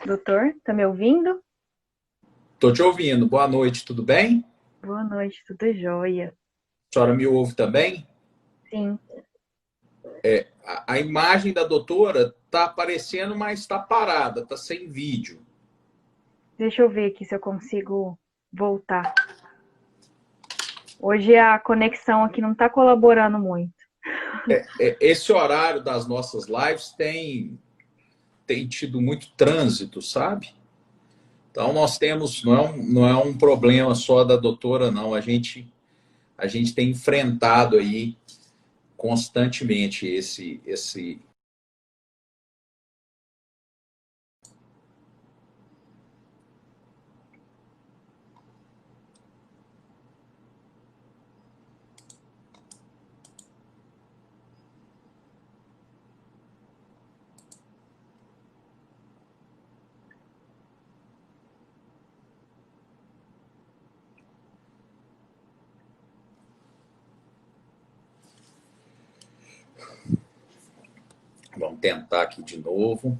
Doutor, tá me ouvindo? Estou te ouvindo. Boa noite, tudo bem? Boa noite, tudo jóia. A senhora me ouve também? Sim, A imagem da doutora está aparecendo, mas está parada, está sem vídeo. deixa eu ver aqui se eu consigo voltar. Hoje a conexão aqui não tá colaborando muito. Esse horário das nossas lives tem tido muito trânsito, sabe? Então nós temos, não é um problema só da doutora, não. A gente tem enfrentado aí constantemente esse. Vamos tentar aqui de novo.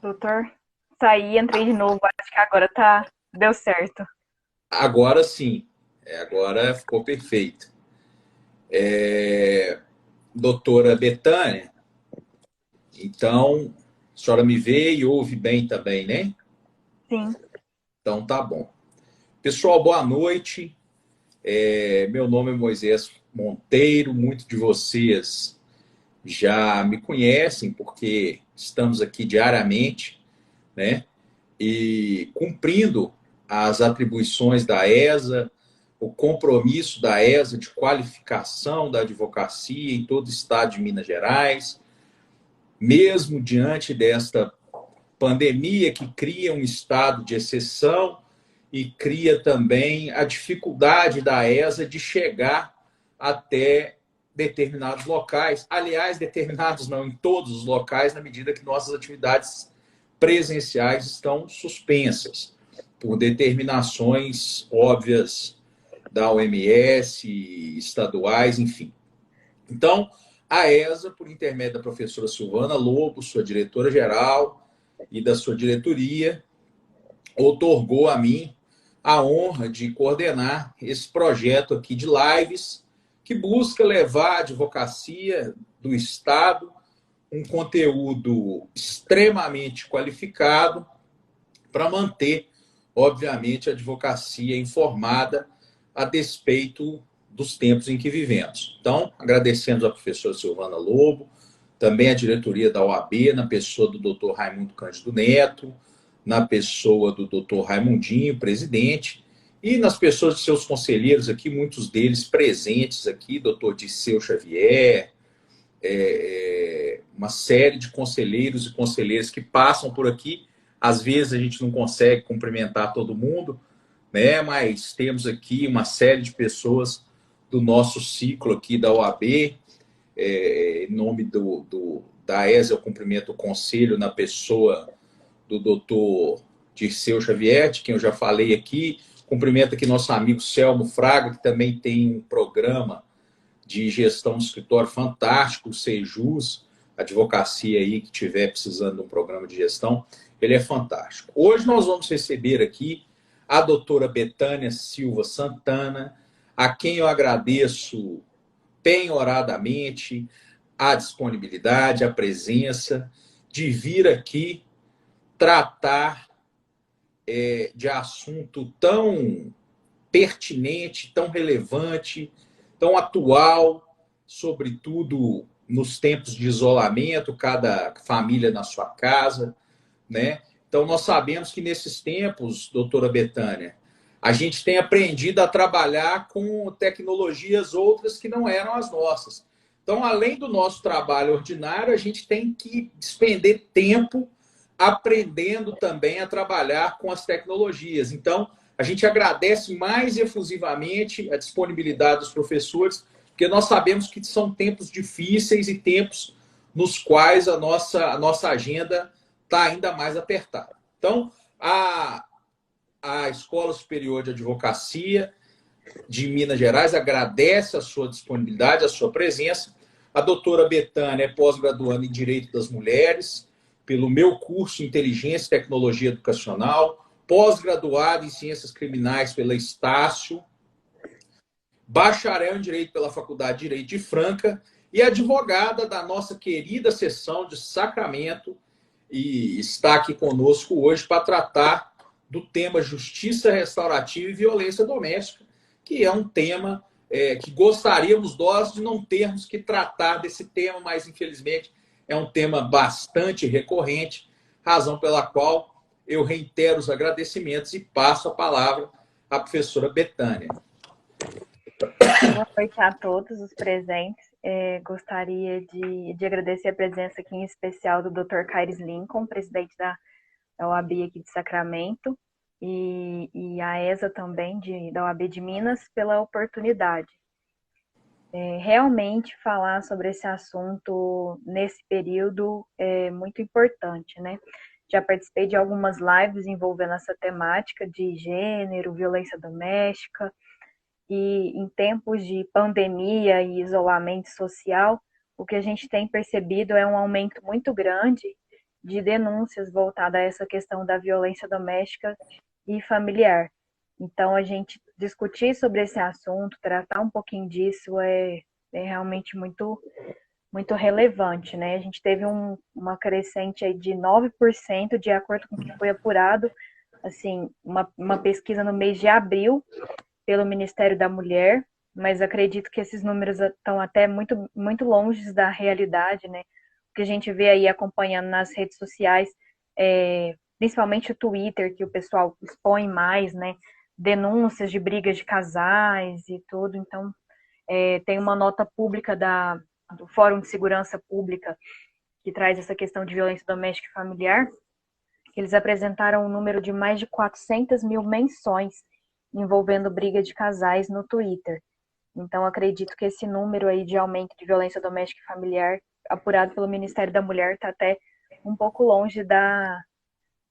Doutor, saí, entrei de novo, acho que agora deu certo. Agora sim, agora ficou perfeito. Doutora Betânia, então, a senhora me vê e ouve bem também, né? Sim, Então tá bom. Pessoal, boa noite. Meu nome é Moisés Monteiro. Muitos de vocês já me conhecem porque estamos aqui diariamente, né? E cumprindo as atribuições da ESA, o compromisso da ESA de qualificação da advocacia em todo o estado de Minas Gerais, mesmo diante desta pandemia que cria um estado de exceção e cria também a dificuldade da ESA de chegar até determinados locais. Aliás, determinados não, em todos os locais, na medida que nossas atividades presenciais estão suspensas por determinações óbvias da OMS, estaduais, enfim. Então, a ESA, por intermédio da professora Silvana Lobo, sua diretora-geral, e da sua diretoria, outorgou a mim a honra de coordenar esse projeto aqui de lives que busca levar a advocacia do Estado um conteúdo extremamente qualificado para manter, obviamente, a advocacia informada a despeito dos tempos em que vivemos. Então, agradecemos à professora Silvana Lobo, também a diretoria da OAB, na pessoa do Dr. Raimundo Cândido Neto, na pessoa do Dr. Raimundinho, presidente, e nas pessoas de seus conselheiros aqui, muitos deles presentes aqui, Dr. Disseu Xavier, uma série de conselheiros e conselheiras que passam por aqui. Às vezes a gente não consegue cumprimentar todo mundo, né? Mas temos aqui uma série de pessoas do nosso ciclo aqui da OAB, em nome da ESA, eu cumprimento o conselho na pessoa do doutor Dirceu Xavier, de quem eu já falei aqui. Cumprimento aqui nosso amigo Selmo Fraga, que também tem um programa de gestão de escritório fantástico, o Sejus, advocacia aí que tiver precisando de um programa de gestão, ele é fantástico. Hoje nós vamos receber aqui a doutora Betânia Silva Santana, a quem eu agradeço penhoradamente a disponibilidade, a presença de vir aqui tratar de assunto tão pertinente, tão relevante, tão atual, sobretudo nos tempos de isolamento, cada família na sua casa, né? Então, nós sabemos que nesses tempos, doutora Betânia, a gente tem aprendido a trabalhar com tecnologias outras que não eram as nossas. Então, além do nosso trabalho ordinário, a gente tem que despender tempo aprendendo também a trabalhar com as tecnologias. Então, a gente agradece mais efusivamente a disponibilidade dos professores, porque nós sabemos que são tempos difíceis e tempos nos quais a nossa agenda está ainda mais apertada. Então, a Escola Superior de Advocacia de Minas Gerais agradece a sua disponibilidade, a sua presença, A doutora Betânia é pós-graduanda em Direito das Mulheres, pelo meu curso Inteligência e Tecnologia Educacional, pós-graduada em Ciências Criminais pela Estácio, bacharel em Direito pela Faculdade de Direito de Franca e advogada da nossa querida seção de Sacramento, e está aqui conosco hoje para tratar do tema Justiça Restaurativa e Violência Doméstica, que é um tema que gostaríamos nós de não termos que tratar desse tema, mas infelizmente é um tema bastante recorrente, razão pela qual eu reitero os agradecimentos e passo a palavra à professora Betânia. Boa noite a todos os presentes. Gostaria de agradecer a presença aqui em especial do Dr. Caires Lincoln, presidente da OAB aqui de Sacramento, e a ESA também, da OAB de Minas, pela oportunidade. Realmente falar sobre esse assunto nesse período é muito importante, né? Já participei de algumas lives envolvendo essa temática de gênero, violência doméstica, e em tempos de pandemia e isolamento social, o que a gente tem percebido é um aumento muito grande de denúncias voltadas a essa questão da violência doméstica e familiar. Então, a gente discutir sobre esse assunto, tratar um pouquinho disso é realmente muito, muito relevante, né? A gente teve uma crescente aí de 9%, de acordo com o que foi apurado, assim, uma pesquisa no mês de abril, pelo Ministério da Mulher, mas acredito que esses números estão até muito, muito longe da realidade, né? O que a gente vê aí acompanhando nas redes sociais, principalmente o Twitter, que o pessoal expõe mais, né? Denúncias de brigas de casais e tudo. Então, tem uma nota pública do Fórum de Segurança Pública que traz essa questão de violência doméstica e familiar, que eles apresentaram um número de mais de 400 mil menções envolvendo briga de casais no Twitter. Então, acredito que esse número aí de aumento de violência doméstica e familiar, apurado pelo Ministério da Mulher, está até um pouco longe da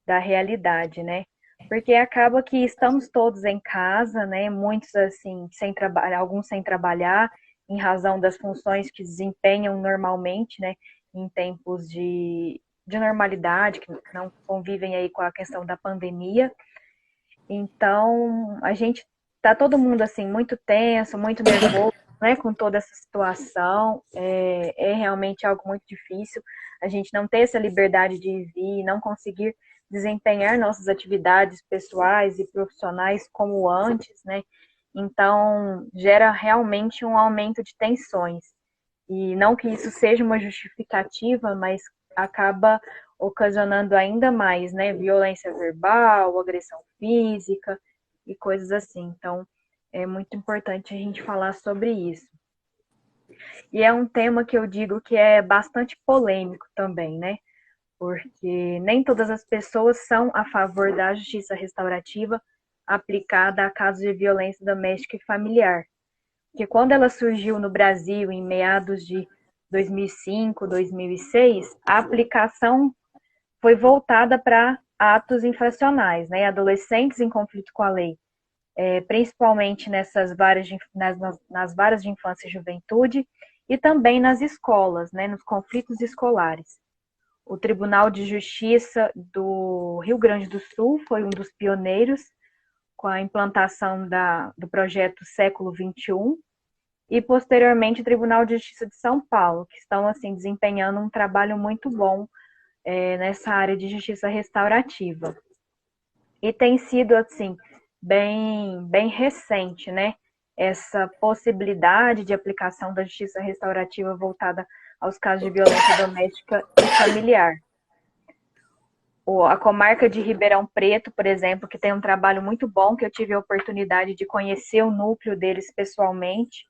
realidade, né? Porque acaba que estamos todos em casa, né? Muitos, assim, sem trabalhar, alguns sem trabalhar, em razão das funções que desempenham normalmente, né? Em tempos de normalidade, que não convivem aí com a questão da pandemia. Então, a gente tá todo mundo assim muito tenso, muito nervoso, né, com toda essa situação. É realmente algo muito difícil. A gente não ter essa liberdade de vir, não conseguir desempenhar nossas atividades pessoais e profissionais como antes, né? Então, gera realmente um aumento de tensões. E não que isso seja uma justificativa, mas acaba ocasionando ainda mais, né, violência verbal, agressão física e coisas assim. Então, é muito importante a gente falar sobre isso. E é um tema que eu digo que é bastante polêmico também, né? Porque nem todas as pessoas são a favor da justiça restaurativa aplicada a casos de violência doméstica e familiar. Porque quando ela surgiu no Brasil em meados de 2005, 2006, a aplicação foi voltada para atos infracionais, né? Adolescentes em conflito com a lei, principalmente nas varas de infância e juventude e também nas escolas, né? Nos conflitos escolares. O Tribunal de Justiça do Rio Grande do Sul foi um dos pioneiros com a implantação do projeto Século XXI, e posteriormente o Tribunal de Justiça de São Paulo, que estão assim desempenhando um trabalho muito bom nessa área de justiça restaurativa. E tem sido assim bem recente, né? Essa possibilidade de aplicação da justiça restaurativa voltada aos casos de violência doméstica e familiar. A comarca de Ribeirão Preto, por exemplo, que tem um trabalho muito bom, que eu tive a oportunidade de conhecer o núcleo deles pessoalmente,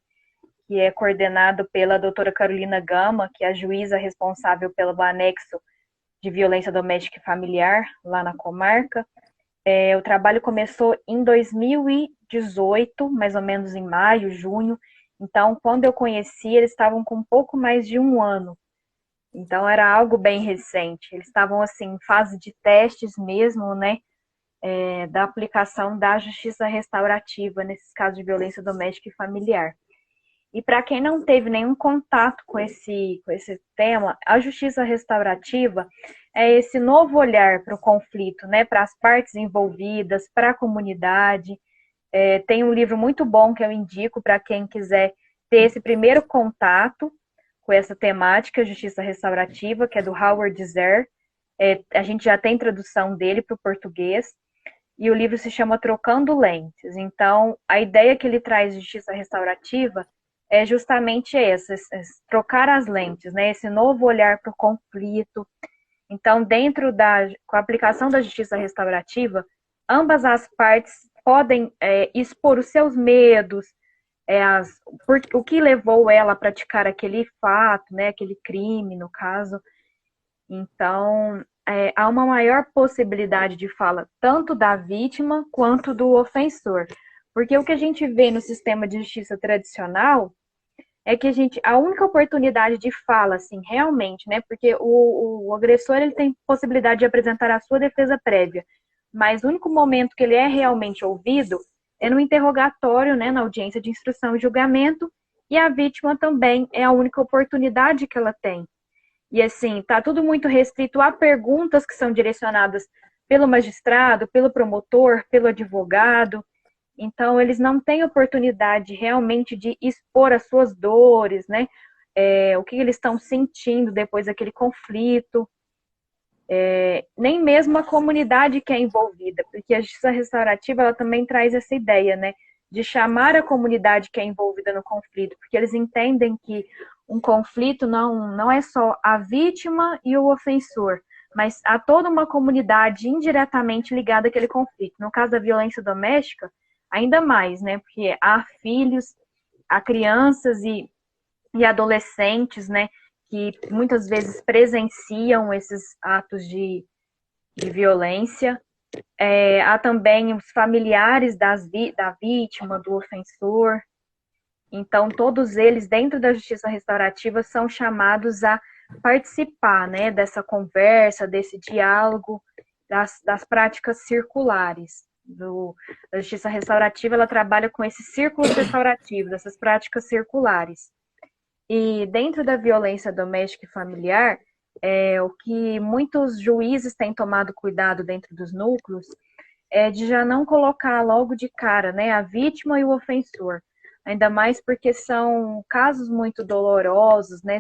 que é coordenado pela doutora Carolina Gama, que é a juíza responsável pelo anexo de violência doméstica e familiar lá na comarca. O trabalho começou em 2018, mais ou menos em maio, junho. Então, quando eu conheci, eles estavam com um pouco mais de um ano. Então, era algo bem recente. Eles estavam, assim, em fase de testes mesmo, né? Da aplicação da justiça restaurativa nesses casos de violência doméstica e familiar. E para quem não teve nenhum contato com esse tema, a justiça restaurativa é esse novo olhar para o conflito, né, para as partes envolvidas, para a comunidade. Tem um livro muito bom que eu indico para quem quiser ter esse primeiro contato com essa temática, justiça restaurativa, que é do Howard Zehr. A gente já tem tradução dele para o português, e o livro se chama Trocando Lentes. Então, a ideia que ele traz de justiça restaurativa é justamente essa, trocar as lentes, né? Esse novo olhar para o conflito. Então, com a aplicação da justiça restaurativa, ambas as partes podem expor os seus medos, o que levou ela a praticar aquele fato, né, aquele crime, no caso. Então, há uma maior possibilidade de fala tanto da vítima quanto do ofensor. Porque o que a gente vê no sistema de justiça tradicional é que a única oportunidade de fala, assim, realmente, né? Porque o agressor, ele tem possibilidade de apresentar a sua defesa prévia, mas o único momento que ele é realmente ouvido é no interrogatório, né? Na audiência de instrução e julgamento, e a vítima também é a única oportunidade que ela tem. E assim, tá tudo muito restrito a perguntas que são direcionadas pelo magistrado, pelo promotor, pelo advogado. Então, eles não têm oportunidade realmente de expor as suas dores, né? O que eles estão sentindo depois daquele conflito. Nem mesmo a comunidade que é envolvida, porque a justiça restaurativa ela também traz essa ideia, né? De chamar a comunidade que é envolvida no conflito, porque eles entendem que um conflito não é só a vítima e o ofensor, mas há toda uma comunidade indiretamente ligada àquele conflito. No caso da violência doméstica, ainda mais, né? Porque há filhos, há crianças e adolescentes, né? Que muitas vezes presenciam esses atos de violência. Há também os familiares da vítima, do ofensor. Então, todos eles, dentro da justiça restaurativa, são chamados a participar, né? Dessa conversa, desse diálogo, das práticas circulares. Da justiça restaurativa, ela trabalha com esses círculos restaurativos, essas práticas circulares. E dentro da violência doméstica e familiar, o que muitos juízes têm tomado cuidado dentro dos núcleos é de já não colocar logo de cara, né, a vítima e o ofensor. Ainda mais porque são casos muito dolorosos, né,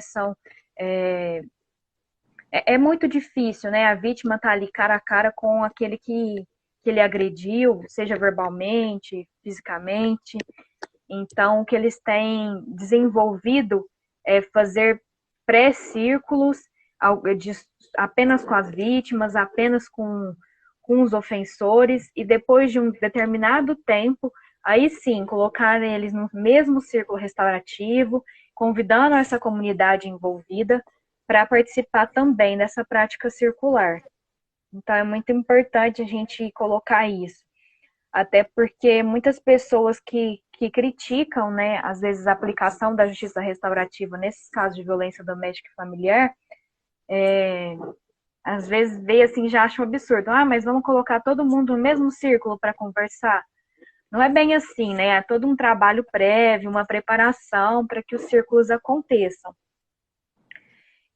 é muito difícil, né, a vítima estar ali cara a cara com aquele que ele agrediu, seja verbalmente, fisicamente. Então, o que eles têm desenvolvido é fazer pré-círculos apenas com as vítimas, apenas com os ofensores, e depois de um determinado tempo, aí sim, colocar eles no mesmo círculo restaurativo, convidando essa comunidade envolvida para participar também dessa prática circular. Então, é muito importante a gente colocar isso. Até porque muitas pessoas que criticam, né, às vezes, a aplicação da justiça restaurativa nesses casos de violência doméstica e familiar, às vezes vê assim, já acham absurdo. Mas vamos colocar todo mundo no mesmo círculo para conversar? Não é bem assim, né? É todo um trabalho prévio, uma preparação para que os círculos aconteçam.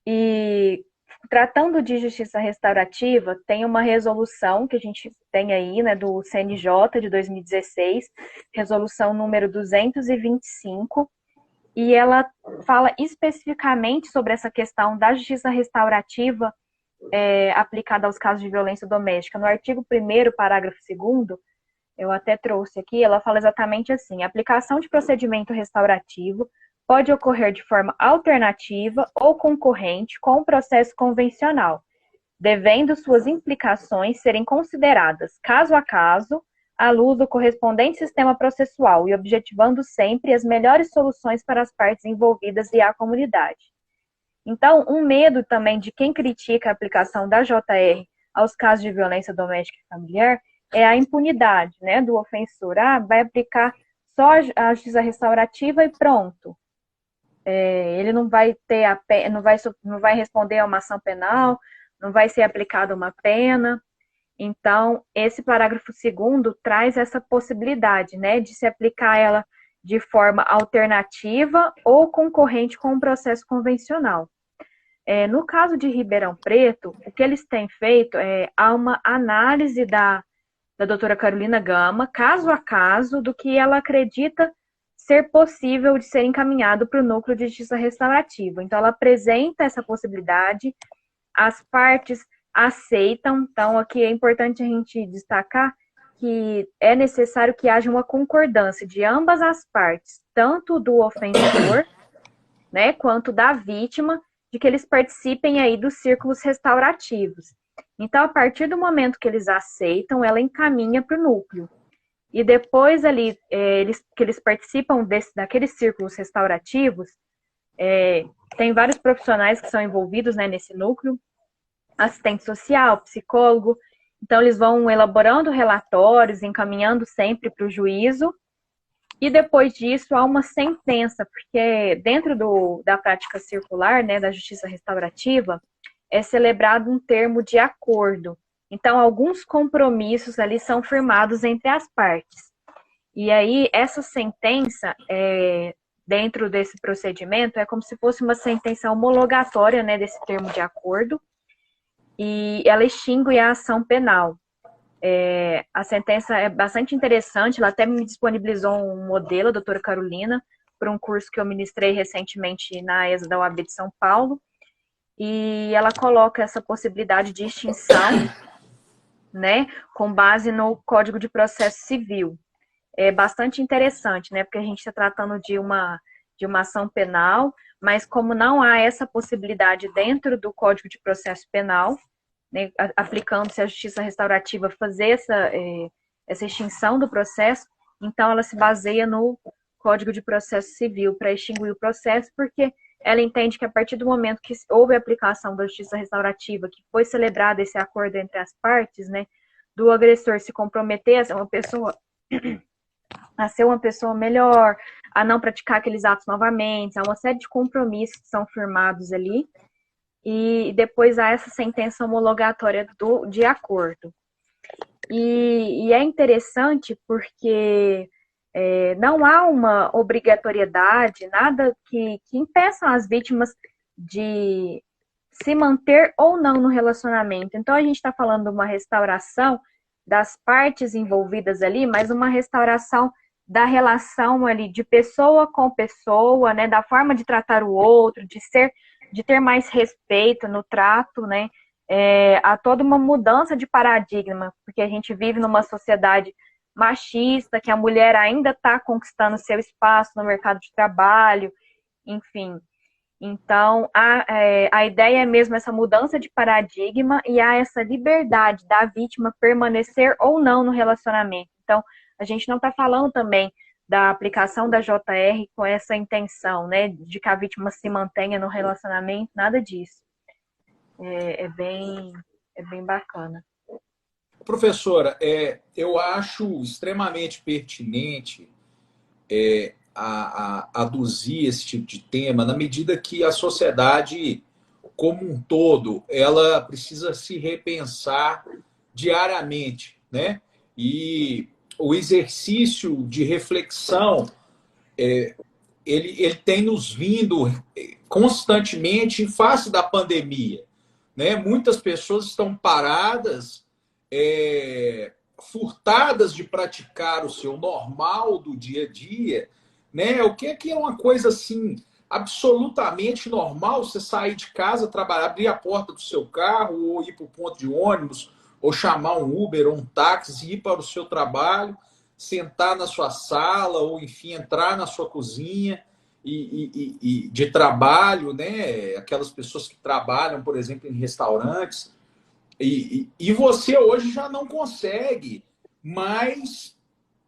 E tratando de justiça restaurativa, tem uma resolução que a gente tem aí, né, do CNJ de 2016, resolução número 225, e ela fala especificamente sobre essa questão da justiça restaurativa aplicada aos casos de violência doméstica. No artigo 1º, parágrafo 2º, eu até trouxe aqui, ela fala exatamente assim: a aplicação de procedimento restaurativo pode ocorrer de forma alternativa ou concorrente com o processo convencional, devendo suas implicações serem consideradas caso a caso, à luz do correspondente sistema processual e objetivando sempre as melhores soluções para as partes envolvidas e a comunidade. Então, um medo também de quem critica a aplicação da JR aos casos de violência doméstica e familiar é a impunidade, né, do ofensor. Vai aplicar só a justiça restaurativa e pronto. Ele não vai ter não vai responder a uma ação penal, não vai ser aplicada uma pena. Então, esse parágrafo 2º traz essa possibilidade, né, de se aplicar ela de forma alternativa ou concorrente com o processo convencional. No caso de Ribeirão Preto, o que eles têm feito há uma análise da doutora Carolina Gama, caso a caso, do que ela acredita ser possível de ser encaminhado para o núcleo de justiça restaurativa. Então, ela apresenta essa possibilidade, as partes aceitam. Então, aqui é importante a gente destacar que é necessário que haja uma concordância de ambas as partes, tanto do ofensor, né, quanto da vítima, de que eles participem aí dos círculos restaurativos. Então, a partir do momento que eles aceitam, ela encaminha para o núcleo. E depois ali, que eles participam daqueles círculos restaurativos, tem vários profissionais que são envolvidos, né, nesse núcleo, assistente social, psicólogo. Então, eles vão elaborando relatórios, encaminhando sempre para o juízo. E depois disso, há uma sentença, porque dentro da prática circular, né, da justiça restaurativa, é celebrado um termo de acordo. Então, alguns compromissos ali são firmados entre as partes. E aí, essa sentença, dentro desse procedimento, é como se fosse uma sentença homologatória, né, desse termo de acordo, e ela extingue a ação penal. A sentença é bastante interessante, ela até me disponibilizou um modelo, a doutora Carolina, para um curso que eu ministrei recentemente na ESA da UAB de São Paulo, e ela coloca essa possibilidade de extinção, né, com base no Código de Processo Civil. É bastante interessante, né, porque a gente está tratando de uma ação penal, mas como não há essa possibilidade dentro do Código de Processo Penal, né, aplicando-se a justiça restaurativa fazer essa extinção do processo, então ela se baseia no Código de Processo Civil para extinguir o processo, porque ela entende que a partir do momento que houve a aplicação da justiça restaurativa, que foi celebrado esse acordo entre as partes, né, do agressor se comprometer a ser uma pessoa melhor, a não praticar aqueles atos novamente, há uma série de compromissos que são firmados ali, e depois há essa sentença homologatória de acordo. E é interessante porque não há uma obrigatoriedade, nada que impeça as vítimas de se manter ou não no relacionamento. Então, a gente está falando de uma restauração das partes envolvidas ali, mas uma restauração da relação ali de pessoa com pessoa, né, da forma de tratar o outro, de ter mais respeito no trato, né? Há toda uma mudança de paradigma, porque a gente vive numa sociedade machista, que a mulher ainda está conquistando seu espaço no mercado de trabalho, enfim. Então, a ideia é mesmo essa mudança de paradigma e há essa liberdade da vítima permanecer ou não no relacionamento. Então, a gente não está falando também da aplicação da JR com essa intenção, né, de que a vítima se mantenha no relacionamento, nada disso. É bem bacana. Professora, eu acho extremamente pertinente aduzir esse tipo de tema na medida que a sociedade como um todo ela precisa se repensar diariamente, né? E o exercício de reflexão ele tem nos vindo constantemente em face da pandemia, né? Muitas pessoas estão paradas, furtadas de praticar o seu normal do dia a dia, né? O que é uma coisa assim absolutamente normal, você sair de casa, trabalhar, abrir a porta do seu carro, ou ir para o ponto de ônibus, ou chamar um Uber ou um táxi e ir para o seu trabalho, sentar na sua sala, ou enfim, entrar na sua cozinha e de trabalho, né? Aquelas pessoas que trabalham, por exemplo, em restaurantes. E você hoje já não consegue mais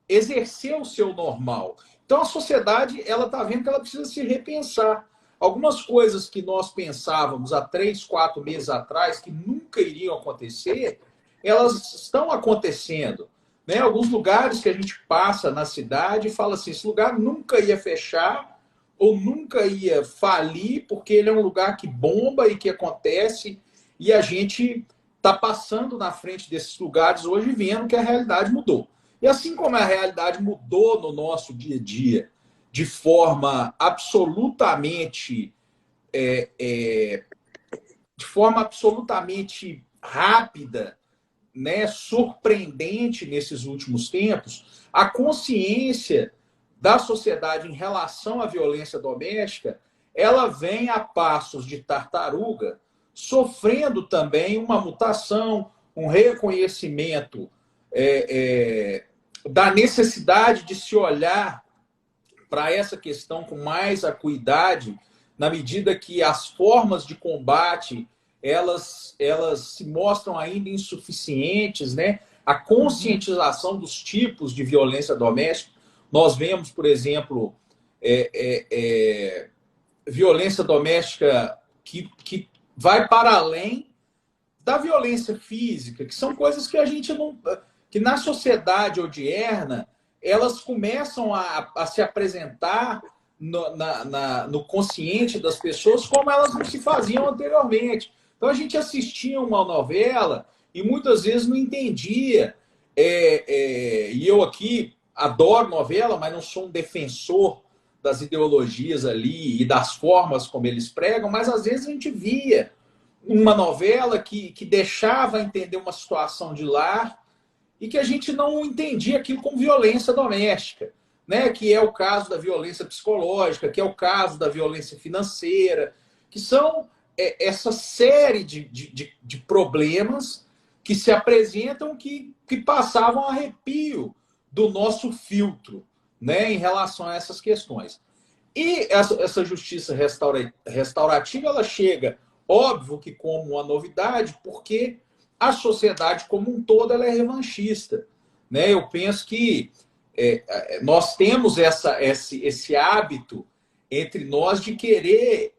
exercer o seu normal. Então a sociedade ela está vendo que ela precisa se repensar. Algumas coisas que nós pensávamos há 3, 4 meses atrás que nunca iriam acontecer, elas estão acontecendo. Né? Alguns lugares que a gente passa na cidade e fala assim, esse lugar nunca ia fechar ou nunca ia falir porque ele é um lugar que bomba e que acontece e a gente está passando na frente desses lugares hoje vendo que a realidade mudou. E assim como a realidade mudou no nosso dia a dia, de forma absolutamente rápida, né, surpreendente nesses últimos tempos, a consciência da sociedade em relação à violência doméstica, ela vem a passos de tartaruga, sofrendo também uma mutação, um reconhecimento da necessidade de se olhar para essa questão com mais acuidade, na medida que as formas de combate elas se mostram ainda insuficientes, né? A conscientização dos tipos de violência doméstica. Nós vemos, por exemplo, violência doméstica que vai para além da violência física, que são coisas que a gente não... que na sociedade odierna, elas começam a se apresentar no consciente das pessoas como elas não se faziam anteriormente. Então a gente assistia uma novela e muitas vezes não entendia. E eu aqui adoro novela, mas não sou um defensor das ideologias ali e das formas como eles pregam, mas às vezes a gente via uma novela que deixava entender uma situação de lar e que a gente não entendia aquilo como violência doméstica, né? Que é o caso da violência psicológica, que é o caso da violência financeira, que são essa série de problemas que se apresentam que passavam arrepio do nosso filtro, né, em relação a essas questões. E essa justiça restaurativa, ela chega, óbvio que como uma novidade, porque a sociedade como um todo ela é revanchista, né? Eu penso que nós temos esse hábito entre nós de querer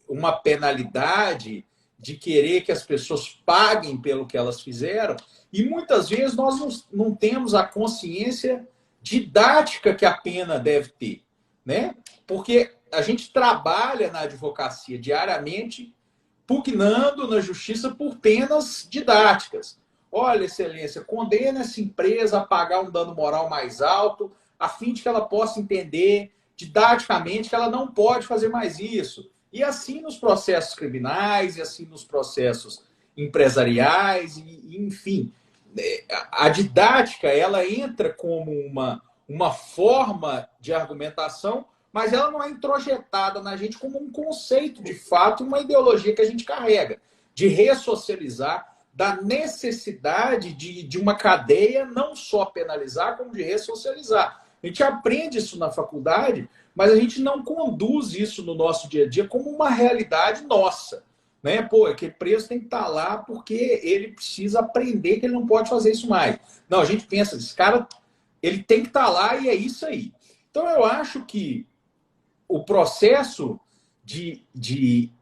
uma penalidade, de querer que as pessoas paguem pelo que elas fizeram, e muitas vezes nós não temos a consciência didática que a pena deve ter, né? Porque a gente trabalha na advocacia diariamente pugnando na justiça por penas didáticas. Olha, excelência, condena essa empresa a pagar um dano moral mais alto, a fim de que ela possa entender didaticamente que ela não pode fazer mais isso. E assim nos processos criminais, e assim nos processos empresariais, enfim. A didática, ela entra como uma forma de argumentação, mas ela não é introjetada na gente como um conceito de fato, uma ideologia que a gente carrega, de ressocializar, da necessidade de uma cadeia não só penalizar, como de ressocializar. A gente aprende isso na faculdade, mas a gente não conduz isso no nosso dia a dia como uma realidade nossa. Né? Pô, aquele preso tem que estar lá porque ele precisa aprender que ele não pode fazer isso mais. Não, a gente pensa, esse cara ele tem que estar lá e é isso aí. Então eu acho que o processo de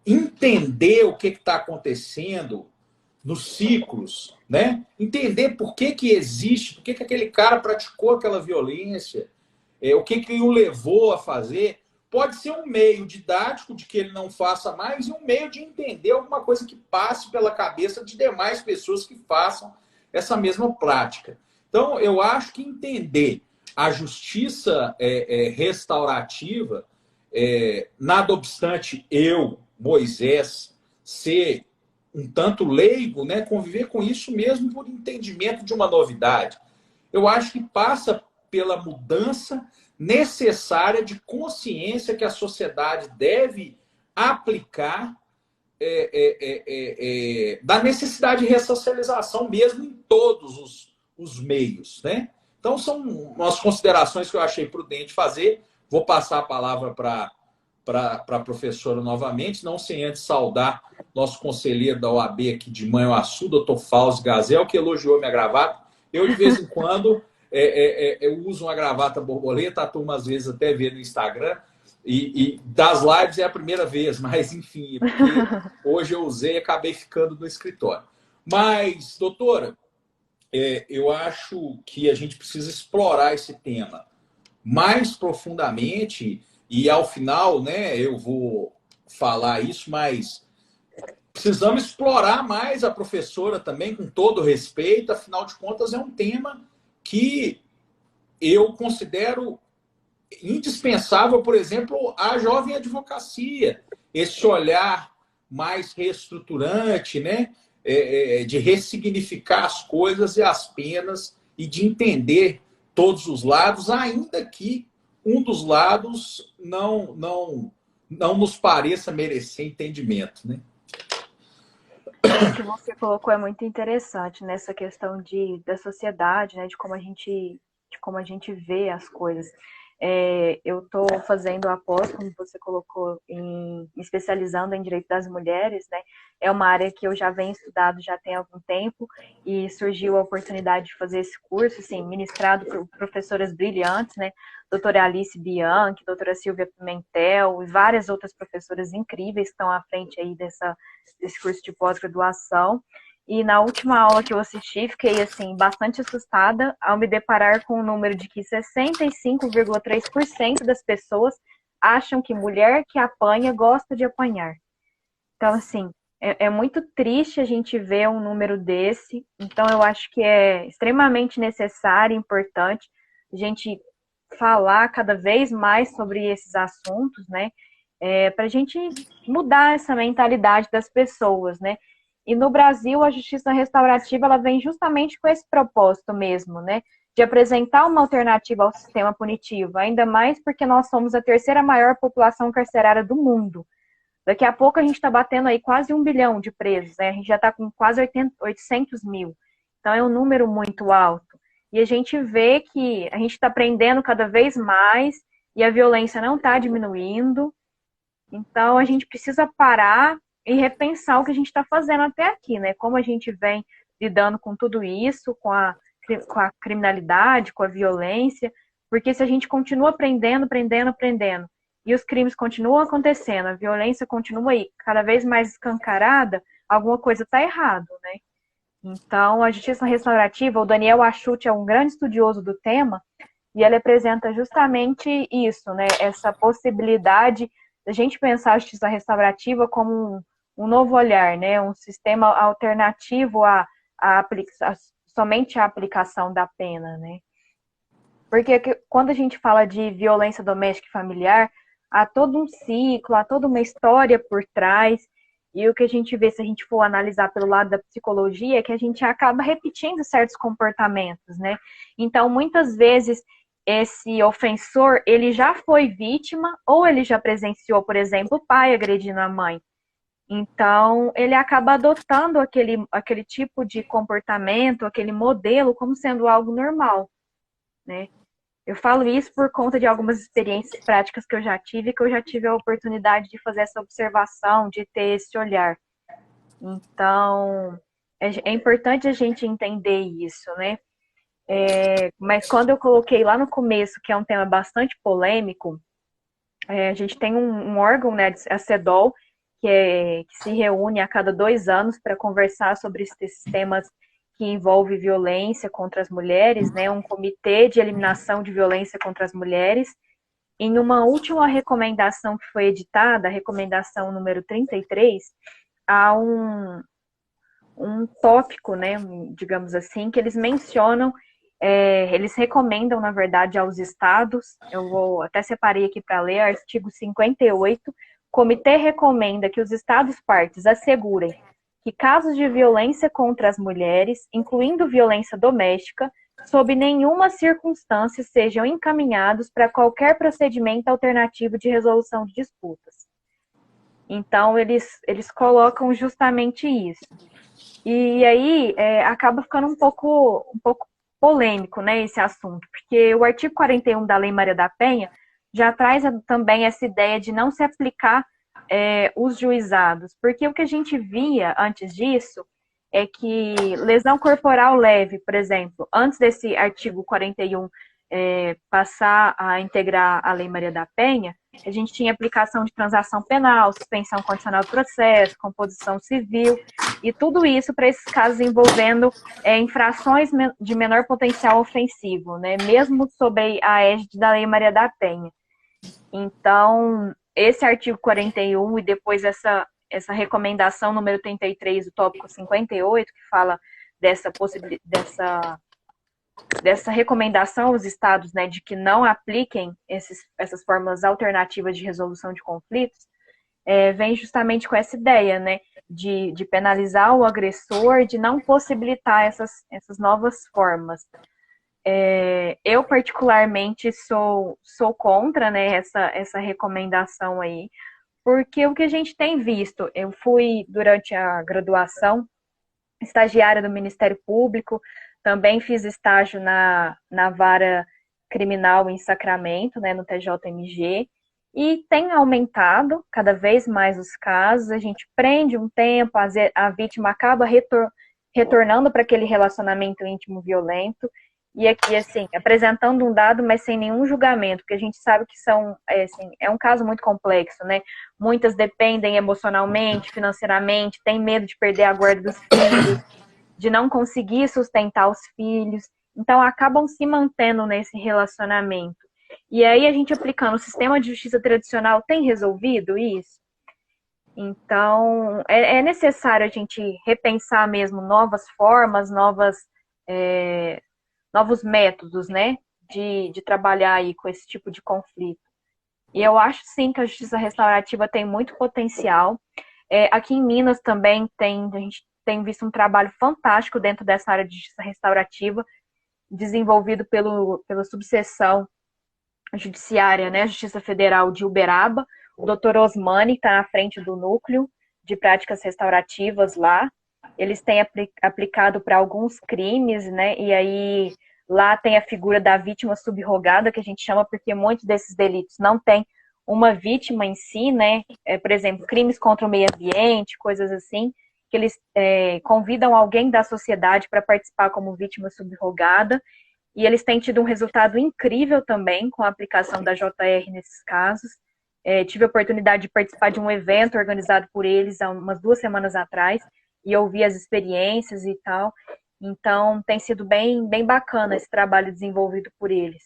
entender o que está acontecendo nos ciclos, né? Entender por que existe, por que aquele cara praticou aquela violência, o que o levou a fazer, pode ser um meio didático de que ele não faça mais e um meio de entender alguma coisa que passe pela cabeça de demais pessoas que façam essa mesma prática. Então, eu acho que entender a justiça restaurativa, nada obstante eu, Moisés, ser um tanto leigo, né, conviver com isso mesmo por entendimento de uma novidade. Eu acho que passa pela mudança necessária de consciência que a sociedade deve aplicar da necessidade de ressocialização mesmo em todos os meios, né? Então, são umas considerações que eu achei prudente fazer. Vou passar a palavra para a professora novamente, não sem antes saudar nosso conselheiro da OAB aqui de Manhuaçu, doutor Fausto Gazel, que elogiou minha gravata. Eu, de vez em quando, eu uso uma gravata borboleta, a turma às vezes até vê no Instagram, e das lives é a primeira vez, mas enfim, porque hoje eu usei e acabei ficando no escritório. Mas, doutora, eu acho que a gente precisa explorar esse tema mais profundamente e, ao final, né, eu vou falar isso, mas precisamos explorar mais a professora também, com todo respeito, afinal de contas, é um tema que eu considero indispensável, por exemplo, a jovem advocacia, esse olhar mais reestruturante, né? De ressignificar as coisas e as penas e de entender todos os lados, ainda que um dos lados não nos pareça merecer entendimento, né? O que você colocou é muito interessante nessa questão da sociedade, né, de como a gente vê as coisas. Eu estou fazendo a pós, como você colocou, me especializando em direito das mulheres, né? É uma área que eu já venho estudado já tem algum tempo e surgiu a oportunidade de fazer esse curso, assim, ministrado por professoras brilhantes, né? Doutora Alice Bianchi, doutora Silvia Pimentel e várias outras professoras incríveis que estão à frente aí desse curso de pós-graduação. E na última aula que eu assisti, fiquei assim bastante assustada ao me deparar com o número de que 65,3% das pessoas acham que mulher que apanha gosta de apanhar. Então, assim, é muito triste a gente ver um número desse. Então, eu acho que é extremamente necessário e importante a gente falar cada vez mais sobre esses assuntos, né? Para a gente mudar essa mentalidade das pessoas, né? E no Brasil, a justiça restaurativa ela vem justamente com esse propósito mesmo, né? De apresentar uma alternativa ao sistema punitivo, ainda mais porque nós somos a terceira maior população carcerária do mundo. Daqui a pouco a gente está batendo aí quase 1 bilhão de presos, né? A gente já está com quase 800 mil. Então é um número muito alto. E a gente vê que a gente está aprendendo cada vez mais e a violência não está diminuindo. Então a gente precisa parar e repensar o que a gente está fazendo até aqui, né? Como a gente vem lidando com tudo isso, com a criminalidade, com a violência, porque se a gente continua aprendendo, e os crimes continuam acontecendo, a violência continua aí cada vez mais escancarada, alguma coisa está errado, né? Então, a justiça restaurativa, o Daniel Achuti é um grande estudioso do tema, e ele apresenta justamente isso, né? Essa possibilidade da gente pensar a justiça restaurativa como um novo olhar, né? Um sistema alternativo somente à aplicação da pena, né? Porque quando a gente fala de violência doméstica e familiar, há todo um ciclo, há toda uma história por trás, e o que a gente vê, se a gente for analisar pelo lado da psicologia, é que a gente acaba repetindo certos comportamentos, né? Então, muitas vezes, esse ofensor, ele já foi vítima, ou ele já presenciou, por exemplo, o pai agredindo a mãe. Então, ele acaba adotando aquele tipo de comportamento, aquele modelo, como sendo algo normal, né? Eu falo isso por conta de algumas experiências práticas que eu já tive a oportunidade de fazer essa observação, de ter esse olhar. Então, é importante a gente entender isso, né? Mas quando eu coloquei lá no começo, que é um tema bastante polêmico, a gente tem um órgão, né, a CEDOL, que se reúne a cada 2 anos para conversar sobre esses temas que envolve violência contra as mulheres, né, um comitê de eliminação de violência contra as mulheres. Em uma última recomendação que foi editada, a recomendação número 33, há um tópico, né, digamos assim, que eles mencionam, eles recomendam, na verdade, aos estados, eu vou até separei aqui para ler, artigo 58, o comitê recomenda que os estados partes assegurem que casos de violência contra as mulheres, incluindo violência doméstica, sob nenhuma circunstância sejam encaminhados para qualquer procedimento alternativo de resolução de disputas. Então, eles colocam justamente isso. E aí, acaba ficando um pouco polêmico, né, esse assunto, porque o artigo 41 da Lei Maria da Penha já traz também essa ideia de não se aplicar os juizados, porque o que a gente via antes disso é que lesão corporal leve, por exemplo, antes desse artigo 41 passar a integrar a Lei Maria da Penha, a gente tinha aplicação de transação penal, suspensão condicional do processo, composição civil, e tudo isso para esses casos envolvendo infrações de menor potencial ofensivo, né? Mesmo sob a égide da Lei Maria da Penha. Então, esse artigo 41 e depois essa recomendação número 33 do tópico 58, que fala dessa possibilidade, dessa recomendação aos estados, né, de que não apliquem essas formas alternativas de resolução de conflitos, vem justamente com essa ideia, né, de penalizar o agressor, de não possibilitar essas novas formas. Eu, particularmente, sou contra, né, essa recomendação aí, porque o que a gente tem visto, eu fui, durante a graduação, estagiária do Ministério Público, também fiz estágio na vara criminal em Sacramento, né, no TJMG, e tem aumentado cada vez mais os casos, a gente prende um tempo, a vítima acaba retornando para aquele relacionamento íntimo violento, e aqui, assim, apresentando um dado, mas sem nenhum julgamento, porque a gente sabe que é um caso muito complexo, né? Muitas dependem emocionalmente, financeiramente, têm medo de perder a guarda dos filhos, de não conseguir sustentar os filhos, então acabam se mantendo nesse relacionamento. E aí a gente aplicando o sistema de justiça tradicional tem resolvido isso? Então é necessário a gente repensar mesmo novas formas, novos métodos, né, de trabalhar aí com esse tipo de conflito. E eu acho sim que a justiça restaurativa tem muito potencial. Aqui em Minas também a gente tem visto um trabalho fantástico dentro dessa área de justiça restaurativa, desenvolvido pela subseção judiciária, né, Justiça Federal de Uberaba. O doutor Osmani está na frente do núcleo de práticas restaurativas lá. Eles têm aplicado para alguns crimes, né, e aí lá tem a figura da vítima subrogada, que a gente chama porque muitos desses delitos não tem uma vítima em si, né, por exemplo, crimes contra o meio ambiente, coisas assim, que eles convidam alguém da sociedade para participar como vítima subrogada, e eles têm tido um resultado incrível também com a aplicação da JR nesses casos. Tive a oportunidade de participar de um evento organizado por eles há umas 2 semanas atrás e ouvir as experiências e tal. Então, tem sido bem, bem bacana esse trabalho desenvolvido por eles.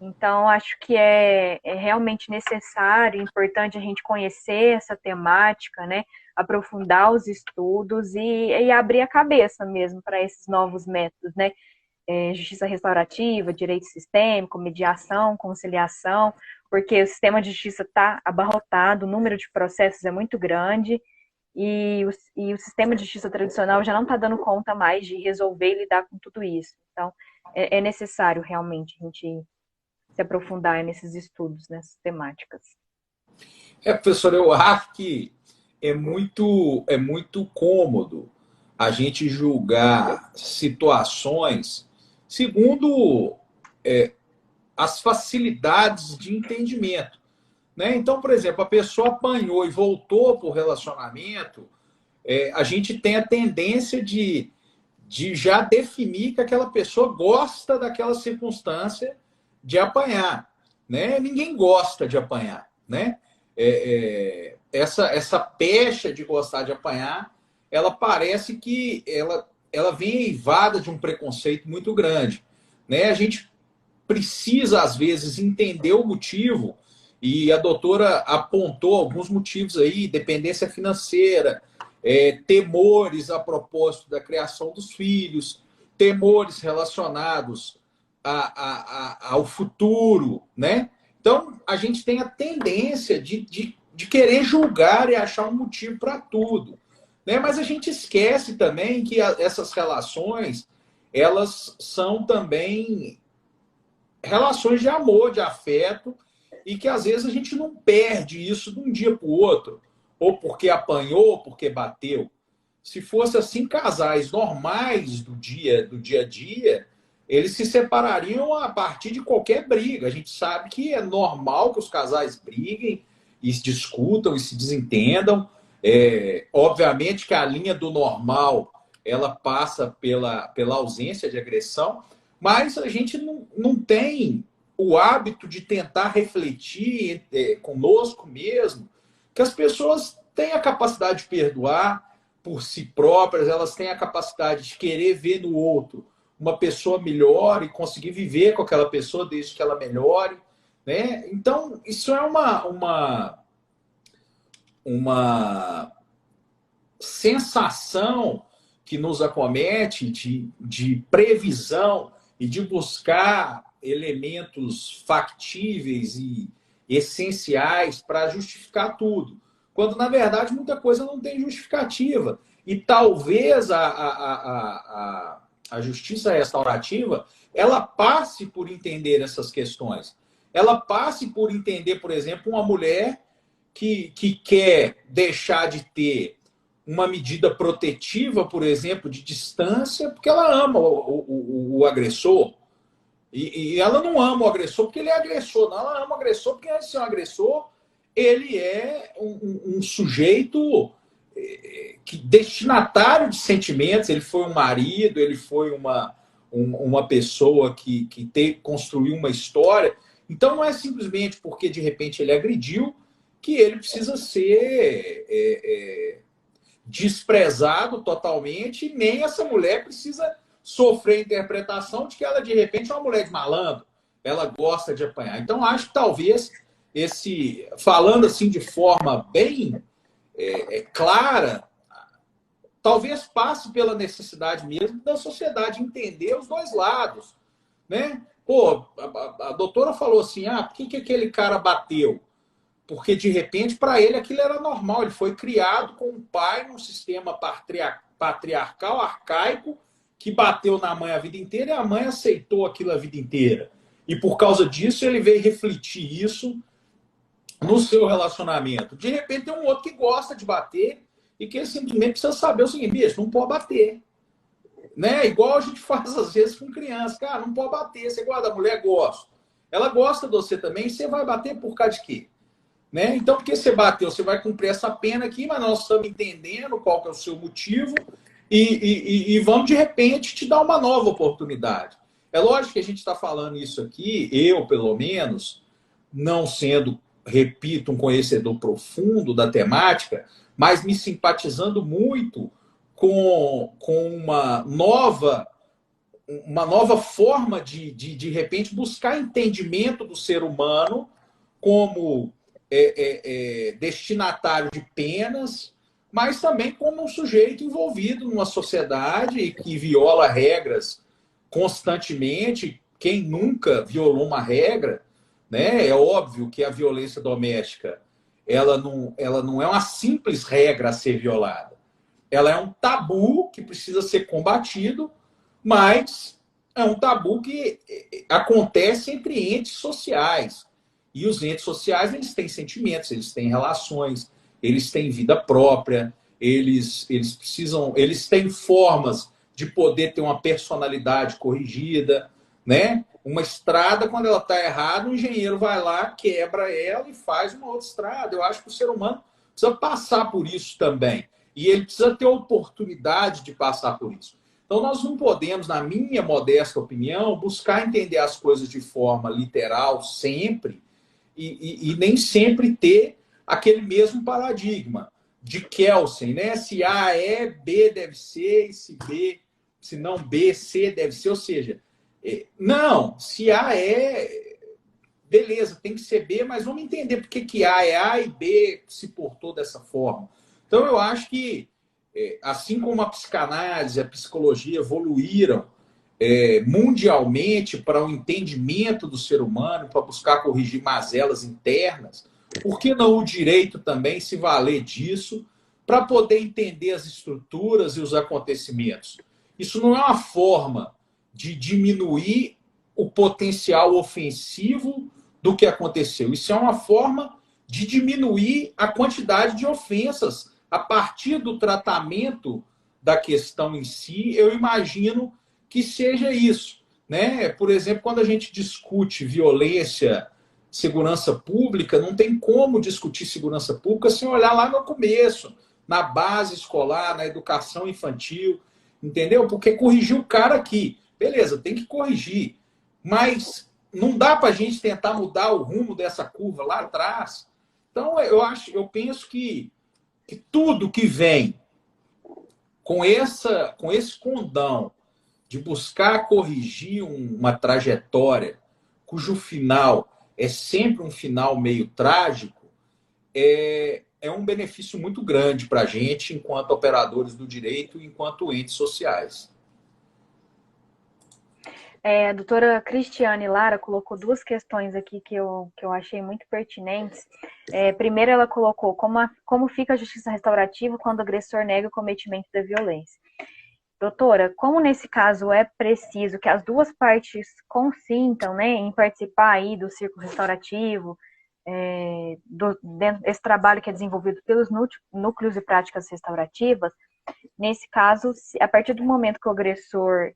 Então, acho que é realmente necessário, importante a gente conhecer essa temática, né? Aprofundar os estudos e abrir a cabeça mesmo para esses novos métodos, né? Justiça restaurativa, direito sistêmico, mediação, conciliação, porque o sistema de justiça está abarrotado, o número de processos é muito grande e o sistema de justiça tradicional já não está dando conta mais de resolver e lidar com tudo isso. Então, é necessário realmente a gente se aprofundar nesses estudos, nessas temáticas. Professor, eu acho que é muito cômodo a gente julgar situações segundo as facilidades de entendimento, né? Então, por exemplo, a pessoa apanhou e voltou para o relacionamento, a gente tem a tendência de já definir que aquela pessoa gosta daquela circunstância de apanhar, né? Ninguém gosta de apanhar, né? Essa pecha de gostar de apanhar, ela parece que ela vem eivada de um preconceito muito grande, né? A gente precisa, às vezes, entender o motivo, e a doutora apontou alguns motivos aí: dependência financeira, temores a propósito da criação dos filhos, temores relacionados ao futuro, né? Então, a gente tem a tendência de querer julgar e achar um motivo para tudo, né? Mas a gente esquece também que essas relações, elas são também relações de amor, de afeto, e que às vezes a gente não perde isso de um dia para o outro, ou porque apanhou, ou porque bateu. Se fosse assim, casais normais do dia a dia, eles se separariam a partir de qualquer briga. A gente sabe que é normal que os casais briguem e se discutam e se desentendam. Obviamente que a linha do normal, ela passa pela ausência de agressão, mas a gente não tem o hábito de tentar refletir conosco mesmo que as pessoas têm a capacidade de perdoar por si próprias, elas têm a capacidade de querer ver no outro uma pessoa melhor e conseguir viver com aquela pessoa desde que ela melhore, né? Então, isso é uma sensação que nos acomete de previsão e de buscar elementos factíveis e essenciais para justificar tudo, quando, na verdade, muita coisa não tem justificativa. E talvez a justiça restaurativa ela passe por entender essas questões. Ela passe por entender, por exemplo, uma mulher que quer deixar de ter uma medida protetiva, por exemplo, de distância, porque ela ama o agressor. E ela não ama o agressor porque ele é agressor, não. Ela ama o agressor porque, antes de ser um agressor, ele é um sujeito destinatário de sentimentos. Ele foi um marido, ele foi uma pessoa que construiu uma história. Então, não é simplesmente porque, de repente, ele agrediu que ele precisa ser desprezado totalmente, nem essa mulher precisa sofrer a interpretação de que ela, de repente, é uma mulher de malandro, ela gosta de apanhar. Então, acho que talvez falando assim de forma bem clara, talvez passe pela necessidade mesmo da sociedade entender os dois lados, né? Pô, a doutora falou assim, por que aquele cara bateu? Porque, de repente, para ele aquilo era normal. Ele foi criado com um pai num sistema patriarcal, arcaico, que bateu na mãe a vida inteira e a mãe aceitou aquilo a vida inteira. E, por causa disso, ele veio refletir isso no seu relacionamento. De repente, tem um outro que gosta de bater e que simplesmente precisa saber o seguinte, bicho, não pode bater. Né? Igual a gente faz, às vezes, com criança. Cara, não pode bater. Você guarda a mulher, gosta. Ela gosta de você também. Você vai bater por causa de quê? Né? Então, porque você bateu, você vai cumprir essa pena aqui, mas nós estamos entendendo qual que é o seu motivo e vamos, de repente, te dar uma nova oportunidade. É lógico que a gente está falando isso aqui, eu, pelo menos, não sendo, repito, um conhecedor profundo da temática, mas me simpatizando muito com uma nova forma de repente, buscar entendimento do ser humano como destinatário de penas, mas também como um sujeito envolvido numa sociedade que viola regras constantemente. Quem nunca violou uma regra, né? É óbvio que a violência doméstica ela não é uma simples regra a ser violada. Ela é um tabu que precisa ser combatido, mas é um tabu que acontece entre entes sociais. E os entes sociais, eles têm sentimentos, eles têm relações, eles têm vida própria, eles têm formas de poder ter uma personalidade corrigida, né? Uma estrada, quando ela está errada, o engenheiro vai lá, quebra ela e faz uma outra estrada. Eu acho que o ser humano precisa passar por isso também. E ele precisa ter oportunidade de passar por isso. Então, nós não podemos, na minha modesta opinião, buscar entender as coisas de forma literal sempre e nem sempre ter aquele mesmo paradigma de Kelsen, né? Se A é, B deve ser, e se não B, C deve ser. Ou seja, não, se A é, beleza, tem que ser B, mas vamos entender por que A é A e B se portou dessa forma. Então, eu acho que, assim como a psicanálise, a psicologia evoluíram mundialmente para o entendimento do ser humano, para buscar corrigir mazelas internas, por que não o direito também se valer disso para poder entender as estruturas e os acontecimentos? Isso não é uma forma de diminuir o potencial ofensivo do que aconteceu. Isso é uma forma de diminuir a quantidade de ofensas a partir do tratamento da questão em si. Eu imagino que seja isso, né? Por exemplo, quando a gente discute violência, segurança pública, não tem como discutir segurança pública sem olhar lá no começo, na base escolar, na educação infantil, entendeu? Porque corrigir o cara aqui, beleza, tem que corrigir, mas não dá para a gente tentar mudar o rumo dessa curva lá atrás. Então, eu penso que tudo que vem com esse condão de buscar corrigir uma trajetória cujo final é sempre um final meio trágico, é um benefício muito grande para a gente, enquanto operadores do direito e enquanto entes sociais. A doutora Cristiane Lara colocou duas questões aqui que eu achei muito pertinentes. Primeiro, ela colocou como fica a justiça restaurativa quando o agressor nega o cometimento da violência. Doutora, como nesse caso é preciso que as duas partes consintam, né, em participar aí do círculo restaurativo, dentro desse trabalho que é desenvolvido pelos núcleos e práticas restaurativas, nesse caso, a partir do momento que o agressor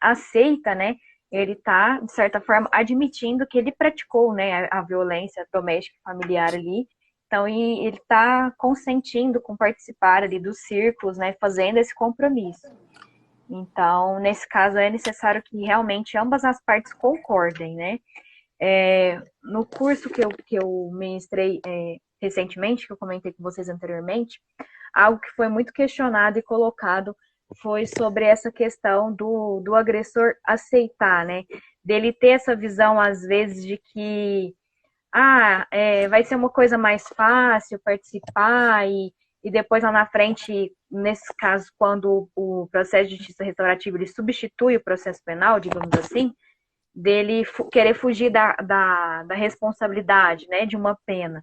aceita, né, ele está, de certa forma, admitindo que ele praticou, né, a violência doméstica e familiar ali. Então, ele está consentindo com participar ali dos círculos, né, fazendo esse compromisso. Então, nesse caso, é necessário que realmente ambas as partes concordem, né? No curso que eu ministrei recentemente, que eu comentei com vocês anteriormente, algo que foi muito questionado e colocado foi sobre essa questão do agressor aceitar, né? Dele ter essa visão, às vezes, de que vai ser uma coisa mais fácil participar e depois lá na frente, nesse caso, quando o processo de justiça restaurativa ele substitui o processo penal, digamos assim, dele querer fugir da responsabilidade, né, de uma pena.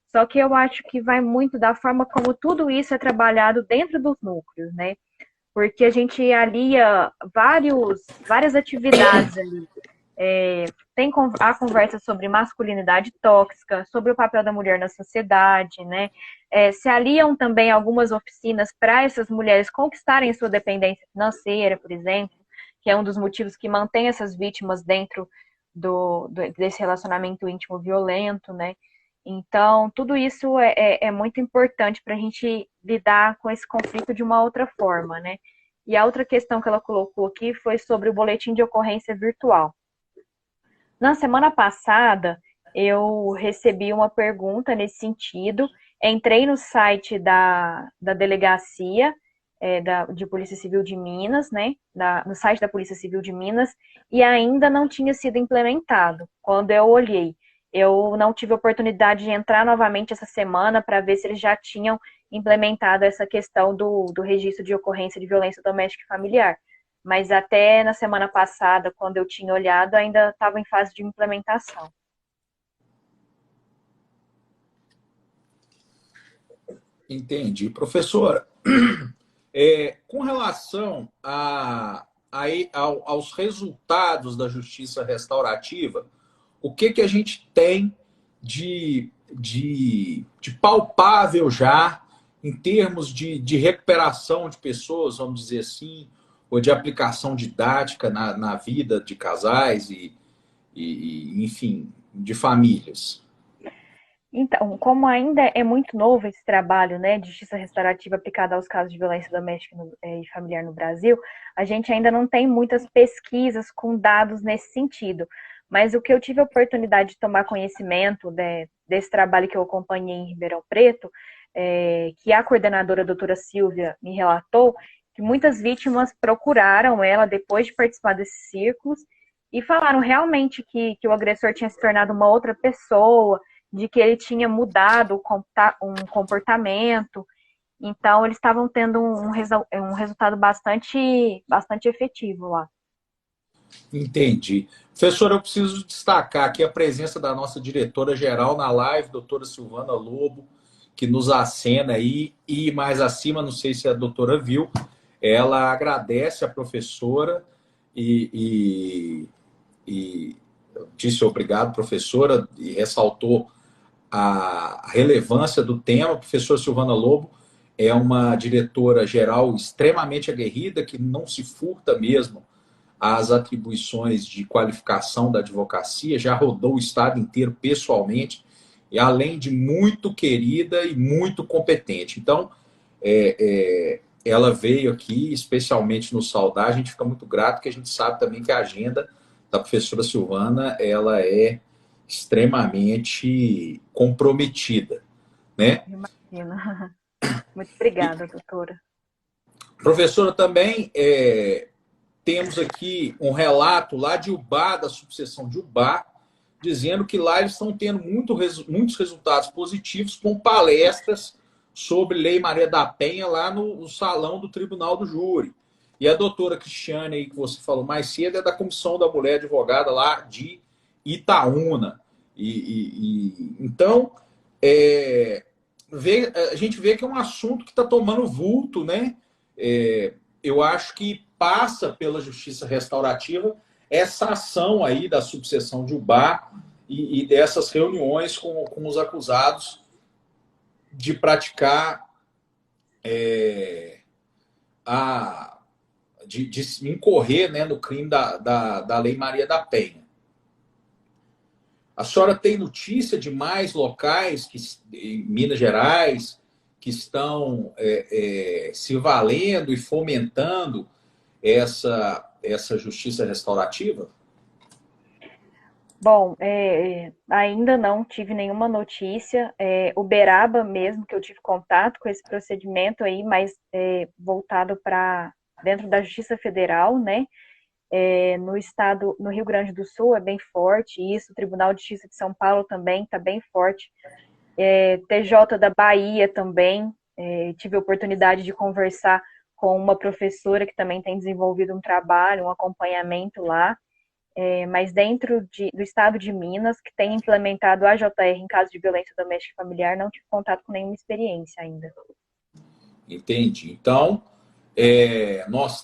Só que eu acho que vai muito da forma como tudo isso é trabalhado dentro dos núcleos, né? Porque a gente alia várias atividades ali. Tem a conversa sobre masculinidade tóxica, sobre o papel da mulher na sociedade, né? Se aliam também algumas oficinas para essas mulheres conquistarem sua dependência financeira, por exemplo, que é um dos motivos que mantém essas vítimas dentro desse relacionamento íntimo violento, né? Então, tudo isso é muito importante para a gente lidar com esse conflito de uma outra forma, né? E a outra questão que ela colocou aqui foi sobre o boletim de ocorrência virtual. Na semana passada, eu recebi uma pergunta nesse sentido, entrei no site da delegacia de Polícia Civil de Minas, né, no site da Polícia Civil de Minas, e ainda não tinha sido implementado. Quando eu olhei, eu não tive oportunidade de entrar novamente essa semana para ver se eles já tinham implementado essa questão do registro de ocorrência de violência doméstica e familiar. Mas até na semana passada, quando eu tinha olhado, ainda estava em fase de implementação. Entendi. Professora, com relação aos resultados da justiça restaurativa, o que a gente tem de palpável já em termos de recuperação de pessoas, vamos dizer assim, ou de aplicação didática na vida de casais enfim, de famílias? Então, como ainda é muito novo esse trabalho, né, de justiça restaurativa aplicada aos casos de violência doméstica e familiar no Brasil, a gente ainda não tem muitas pesquisas com dados nesse sentido. Mas o que eu tive a oportunidade de tomar conhecimento desse trabalho que eu acompanhei em Ribeirão Preto, que a coordenadora a doutora Silvia me relatou, que muitas vítimas procuraram ela depois de participar desses círculos e falaram realmente que o agressor tinha se tornado uma outra pessoa, de que ele tinha mudado um comportamento. Então, eles estavam tendo um resultado bastante efetivo lá. Entendi. Professor, eu preciso destacar aqui a presença da nossa diretora-geral na live, doutora Silvana Lobo, que nos acena aí, e mais acima, não sei se a doutora viu, ela agradece a professora e disse obrigado, professora, e ressaltou a relevância do tema. A professora Silvana Lobo é uma diretora geral extremamente aguerrida, que não se furta mesmo às atribuições de qualificação da advocacia, já rodou o estado inteiro pessoalmente, e além de muito querida e muito competente. Então, ela veio aqui, especialmente nos saudar, a gente fica muito grato, porque a gente sabe também que a agenda da professora Silvana ela é extremamente comprometida, né? Imagina. Muito obrigada, doutora. Professora, também temos aqui um relato lá de Ubá, da subseção de Ubá, dizendo que lá eles estão tendo muitos resultados positivos com palestras sobre Lei Maria da Penha lá no salão do Tribunal do Júri. E a doutora Cristiane, aí, que você falou mais cedo, é da Comissão da Mulher Advogada lá de Itaúna. Então, a gente vê que é um assunto que está tomando vulto, né? Eu acho que passa pela justiça restaurativa essa ação aí da subseção de Ubá e dessas reuniões com os acusados de praticar de incorrer, né, no crime da Lei Maria da Penha. A senhora tem notícia de mais locais em Minas Gerais que estão se valendo e fomentando essa justiça restaurativa? Bom, ainda não tive nenhuma notícia. Uberaba mesmo, que eu tive contato com esse procedimento aí, mas voltado para dentro da Justiça Federal, né? No estado, no Rio Grande do Sul é bem forte, isso, o Tribunal de Justiça de São Paulo também está bem forte. TJ da Bahia também, tive a oportunidade de conversar com uma professora que também tem desenvolvido um trabalho, um acompanhamento lá. Mas dentro do estado de Minas, que tem implementado a AJR em caso de violência doméstica e familiar, não tive contato com nenhuma experiência ainda. Entendi. Então, nós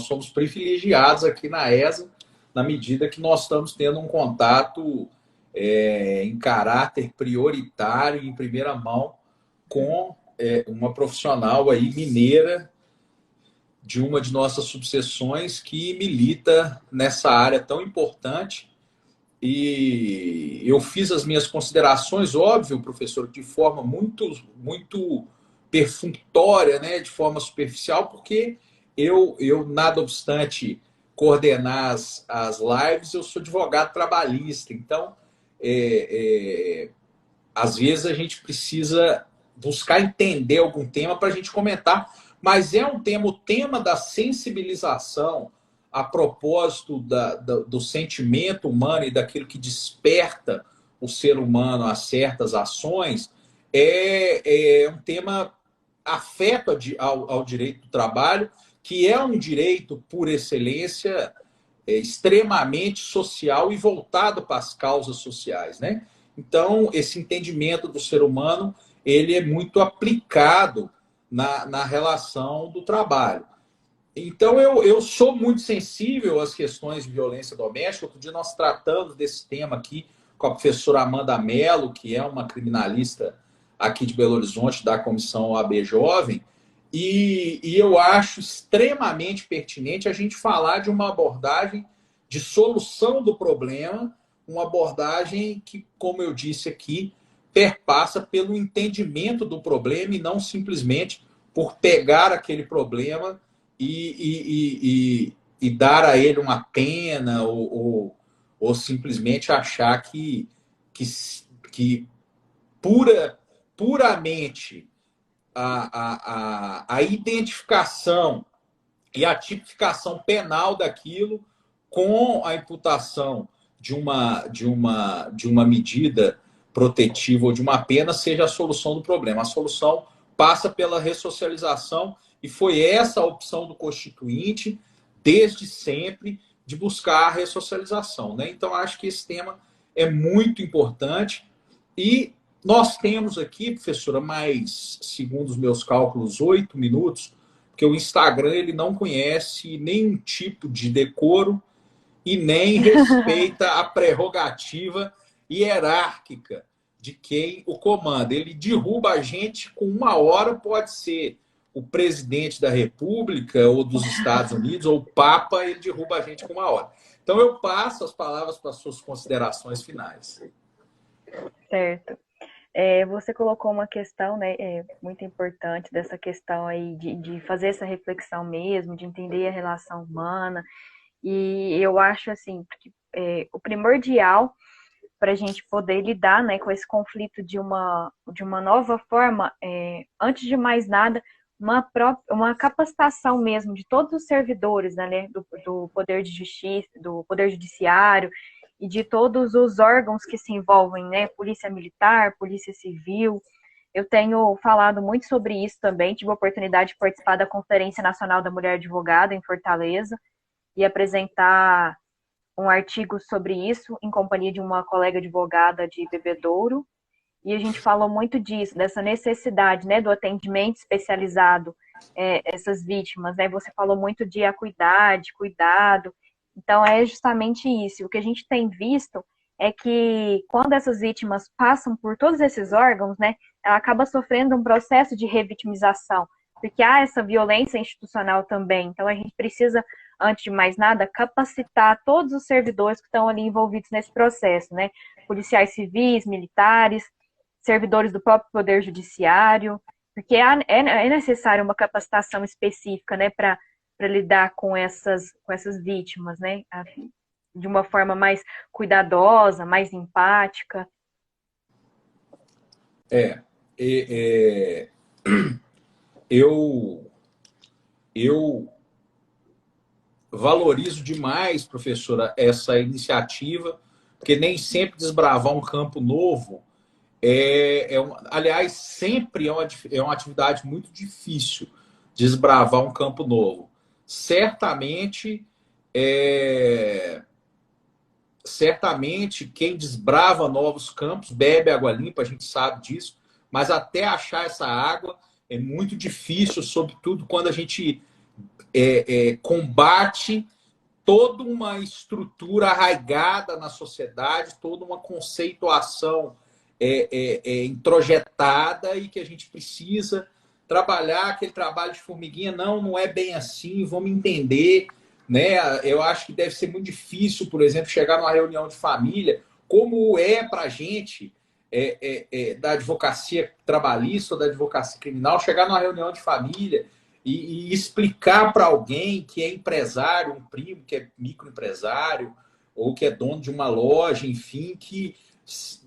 somos privilegiados aqui na ESA, na medida que nós estamos tendo um contato em caráter prioritário, em primeira mão, com uma profissional aí mineira de uma de nossas subseções que milita nessa área tão importante. E eu fiz as minhas considerações, óbvio, professor, de forma muito perfunctória, né, de forma superficial, porque eu nada obstante coordenar as lives, eu sou advogado trabalhista. Então, às vezes a gente precisa buscar entender algum tema para a gente comentar, mas é um tema, o tema da sensibilização a propósito do sentimento humano e daquilo que desperta o ser humano a certas ações, é um tema afeto ao direito do trabalho, que é um direito, por excelência, extremamente social e voltado para as causas sociais, né? Então, esse entendimento do ser humano, ele é muito aplicado na relação do trabalho. Então, eu sou muito sensível às questões de violência doméstica. Outro dia nós tratamos desse tema aqui com a professora Amanda Mello, que é uma criminalista aqui de Belo Horizonte, da Comissão OAB Jovem, e eu acho extremamente pertinente a gente falar de uma abordagem de solução do problema, uma abordagem que, como eu disse aqui, perpassa pelo entendimento do problema e não simplesmente por pegar aquele problema e dar a ele uma pena ou simplesmente achar que puramente a identificação e a tipificação penal daquilo com a imputação de uma medida protetiva ou de uma pena seja a solução do problema. A solução passa pela ressocialização e foi essa a opção do Constituinte, desde sempre, de buscar a ressocialização, né? Então, acho que esse tema é muito importante e nós temos aqui, professora, mais, segundo os meus cálculos, 8 minutos, porque o Instagram ele não conhece nenhum tipo de decoro e nem respeita a prerrogativa hierárquica de quem o comanda. Ele derruba a gente com 1 hora, pode ser o presidente da República ou dos Estados Unidos, ou o Papa, ele derruba a gente com 1 hora. Então, eu passo as palavras para as suas considerações finais. Certo. Você colocou uma questão, né, muito importante, dessa questão aí de fazer essa reflexão mesmo, de entender a relação humana. E eu acho, assim, que o primordial para a gente poder lidar, né, com esse conflito de uma nova forma, antes de mais nada, uma capacitação mesmo de todos os servidores, né, do Poder de Justiça, do Poder Judiciário e de todos os órgãos que se envolvem, né, Polícia Militar, Polícia Civil, eu tenho falado muito sobre isso também. Tive a oportunidade de participar da Conferência Nacional da Mulher Advogada em Fortaleza e apresentar um artigo sobre isso em companhia de uma colega advogada de Bebedouro. E a gente falou muito disso, dessa necessidade, né, do atendimento especializado essas vítimas, né? Você falou muito de acuidade, cuidado. Então é justamente isso. O que a gente tem visto é que quando essas vítimas passam por todos esses órgãos, né, ela acaba sofrendo um processo de revitimização, porque há essa violência institucional também. Então a gente precisa, antes de mais nada, capacitar todos os servidores que estão ali envolvidos nesse processo, né? Policiais civis, militares, servidores do próprio Poder Judiciário, porque é necessário uma capacitação específica, né, para lidar com essas vítimas, né, de uma forma mais cuidadosa, mais empática. Eu, eu valorizo demais, professora, essa iniciativa, porque nem sempre desbravar um campo novo aliás, sempre é uma atividade muito difícil desbravar um campo novo. Certamente, certamente quem desbrava novos campos bebe água limpa, a gente sabe disso, mas até achar essa água é muito difícil, sobretudo quando a gente combate toda uma estrutura arraigada na sociedade, toda uma conceituação introjetada e que a gente precisa trabalhar aquele trabalho de formiguinha. Não é bem assim, vamos entender, né? Eu acho que deve ser muito difícil, por exemplo, chegar numa reunião de família, como é para a gente da advocacia trabalhista ou da advocacia criminal, chegar numa reunião de família e explicar para alguém que é empresário, um primo que é microempresário, ou que é dono de uma loja, enfim, que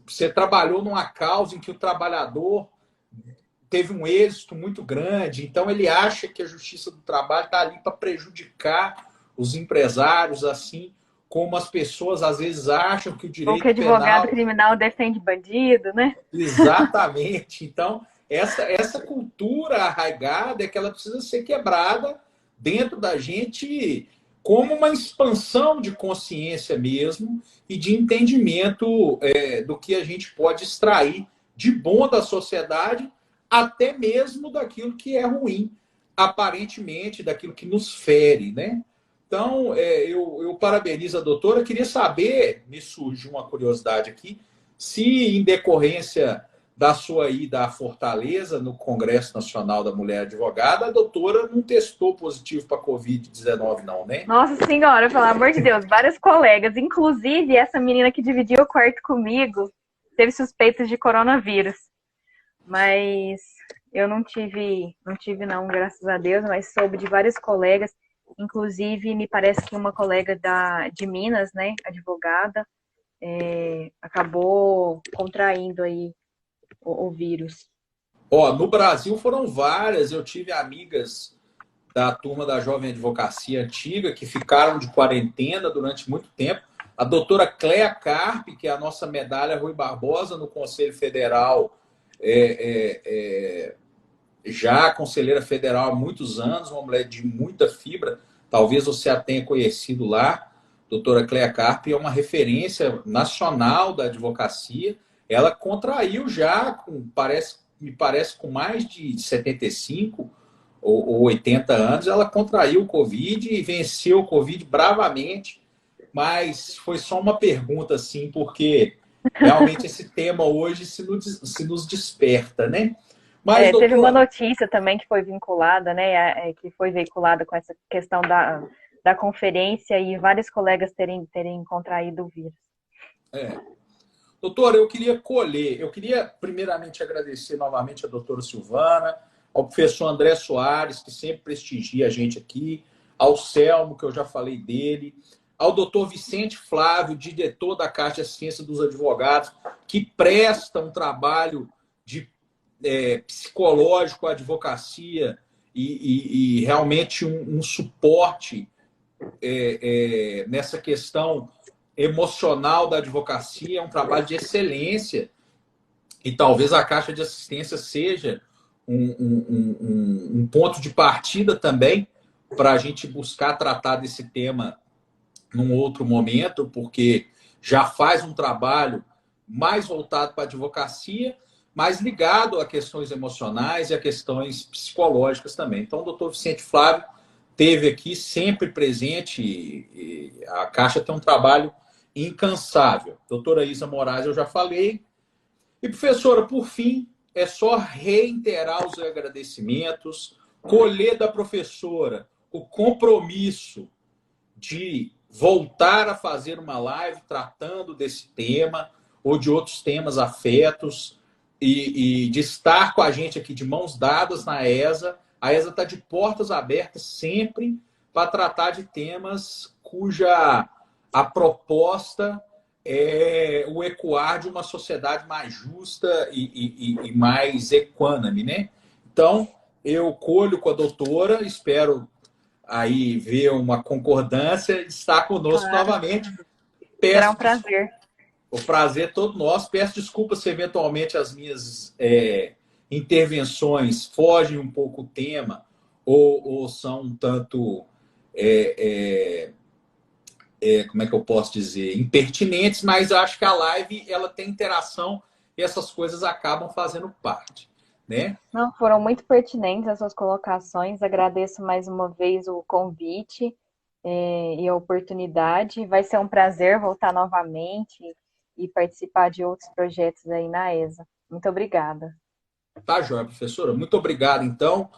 você trabalhou numa causa em que o trabalhador teve um êxito muito grande, então ele acha que a justiça do trabalho está ali para prejudicar os empresários, assim como as pessoas às vezes acham que o Ou que direito advogado penal... criminal defende bandido, né? Exatamente. Então, essa cultura arraigada é que ela precisa ser quebrada dentro da gente como uma expansão de consciência mesmo e de entendimento do que a gente pode extrair de bom da sociedade, até mesmo daquilo que é ruim, aparentemente, daquilo que nos fere, né? Então, eu parabenizo a doutora. Queria saber, me surgiu uma curiosidade aqui, se em decorrência da sua ida à Fortaleza, no Congresso Nacional da Mulher Advogada, a doutora não testou positivo para Covid-19, não, né? Nossa senhora, pelo amor de Deus, várias colegas, inclusive essa menina que dividiu o quarto comigo, teve suspeitas de coronavírus. Mas eu não tive não, graças a Deus, mas soube de vários colegas, inclusive me parece que uma colega de Minas, né, advogada, acabou contraindo aí o vírus. Ó, no Brasil foram várias. Eu tive amigas da turma da Jovem Advocacia Antiga que ficaram de quarentena durante muito tempo. A doutora Cléa Carpe, que é a nossa medalha Rui Barbosa no Conselho Federal, já conselheira federal há muitos anos, uma mulher de muita fibra. Talvez você a tenha conhecido lá. Doutora Cléa Carpe é uma referência nacional da advocacia. Ela contraiu já, me parece, com mais de 75 ou 80 anos, ela contraiu o Covid e venceu o Covid bravamente. Mas foi só uma pergunta, assim, porque realmente esse tema hoje se nos desperta, né? Mas, Teve uma doutora, notícia também que foi vinculada, né, que foi veiculada com essa questão da conferência e vários colegas terem contraído o vírus. doutora, eu queria primeiramente agradecer novamente a doutora Silvana, ao professor André Soares, que sempre prestigia a gente aqui, ao Selmo, que eu já falei dele, ao doutor Vicente Flávio, diretor da Caixa de Assistência dos Advogados, que presta um trabalho de psicológico à advocacia e realmente um suporte nessa questão emocional da advocacia, é um trabalho de excelência. E talvez a Caixa de Assistência seja um ponto de partida também para a gente buscar tratar desse tema num outro momento, porque já faz um trabalho mais voltado para a advocacia, mais ligado a questões emocionais e a questões psicológicas também. Então, o doutor Vicente Flávio esteve aqui sempre presente e a Caixa tem um trabalho incansável. Doutora Isa Moraes, eu já falei. E, professora, por fim, é só reiterar os agradecimentos, colher da professora o compromisso de voltar a fazer uma live tratando desse tema ou de outros temas afetos e de estar com a gente aqui de mãos dadas na ESA. A ESA está de portas abertas sempre para tratar de temas cuja a proposta é o ecoar de uma sociedade mais justa e mais equânime, né? Então, eu colho com a doutora, espero aí ver uma concordância e estar conosco Claro. novamente. Será um prazer. O prazer é todo nosso. Peço desculpas se eventualmente as minhas intervenções fogem um pouco o tema ou são um tanto, como é que eu posso dizer, impertinentes, mas acho que a live ela tem interação e essas coisas acabam fazendo parte, né? Não, foram muito pertinentes as suas colocações. Agradeço mais uma vez o convite e a oportunidade. Vai ser um prazer voltar novamente e participar de outros projetos aí na ESA. Muito obrigada. Tá, joia, professora. Muito obrigado, então.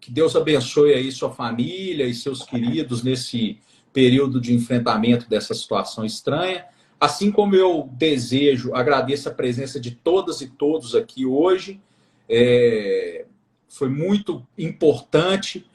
Que Deus abençoe aí sua família e seus queridos nesse período de enfrentamento dessa situação estranha. Assim como eu desejo, agradeço a presença de todas e todos aqui hoje. Foi muito importante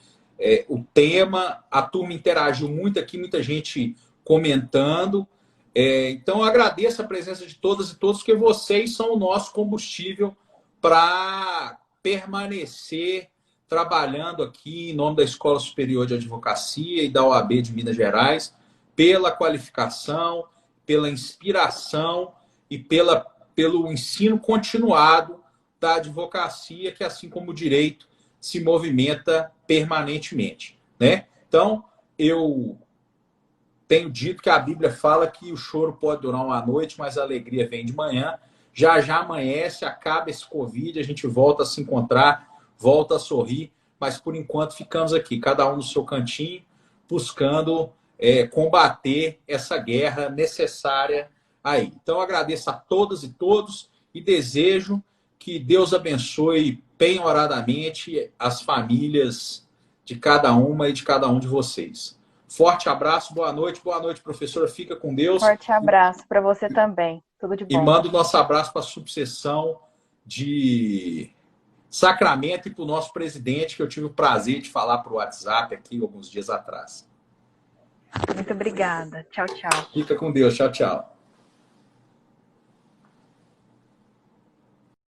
o tema, a turma interagiu muito aqui, muita gente comentando. Então, eu agradeço a presença de todas e todos, porque vocês são o nosso combustível para permanecer trabalhando aqui em nome da Escola Superior de Advocacia e da OAB de Minas Gerais, pela qualificação, pela inspiração e pelo ensino continuado da advocacia, que, assim como o direito, se movimenta permanentemente, né? Então, eu tenho dito que a Bíblia fala que o choro pode durar uma noite, mas a alegria vem de manhã. Já já amanhece, acaba esse Covid, a gente volta a se encontrar, volta a sorrir, mas por enquanto ficamos aqui, cada um no seu cantinho, buscando combater essa guerra necessária aí. Então, agradeço a todas e todos e desejo que Deus abençoe penhoradamente as famílias de cada uma e de cada um de vocês. Forte abraço, boa noite, professora, fica com Deus. Forte abraço para você também, tudo de bom. E mando o nosso abraço para a subseção de Sacramento e para o nosso presidente, que eu tive o prazer de falar por WhatsApp aqui alguns dias atrás. Muito obrigada. Tchau, tchau. Fica com Deus. Tchau, tchau.